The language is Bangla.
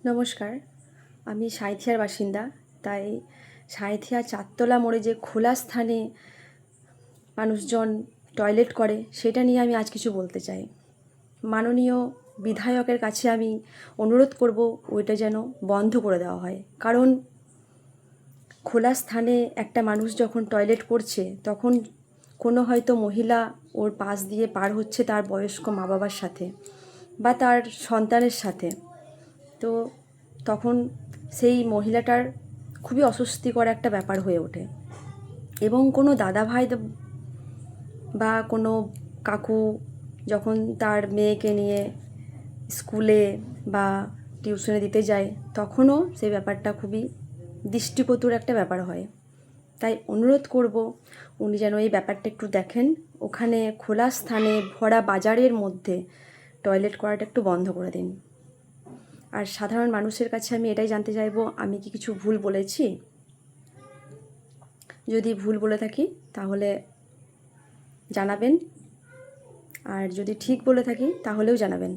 নমস্কার, আমি সাঁইথিয়ার বাসিন্দা। তাই সাঁইথিয়া চারতলা মোড়ে যে খোলা স্থানে মানুষজন টয়লেট করে সেটা নিয়ে আমি আজ কিছু বলতে চাই। মাননীয় বিধায়কের কাছে আমি অনুরোধ করব ওইটা যেন বন্ধ করে দেওয়া হয়। কারণ খোলা স্থানে একটা মানুষ যখন টয়লেট করছে তখন কোনো হয়তো মহিলা ওর পাশ দিয়ে পার হচ্ছে তার বয়স্ক মা বাবার সাথে বা তার সন্তানের সাথে। তো তখন সেই মহিলাটার খুবই অস্বস্তিকর একটা ব্যাপার হয়ে ওঠে এবং কোনো দাদাভাই বা কোনো কাকু যখন তার মেয়েকে নিয়ে স্কুলে বা টিউশনে দিতে যায় তখনও সেই ব্যাপারটা খুবই দৃষ্টিকটুর একটা ব্যাপার হয়। তাই অনুরোধ করব উনি যেন এই ব্যাপারটা একটু দেখেন, ওখানে খোলা স্থানে ভরা বাজারের মধ্যে টয়লেট করাটা একটু বন্ধ করে দিন। আর সাধারণ মানুষের কাছে আমি এটাই জানতে চাইবো, আমি কি কিছু ভুল বলেছি? যদি ভুল বলে থাকি তাহলে জানাবেন, আর যদি ঠিক বলে থাকি তাহলেও জানাবেন।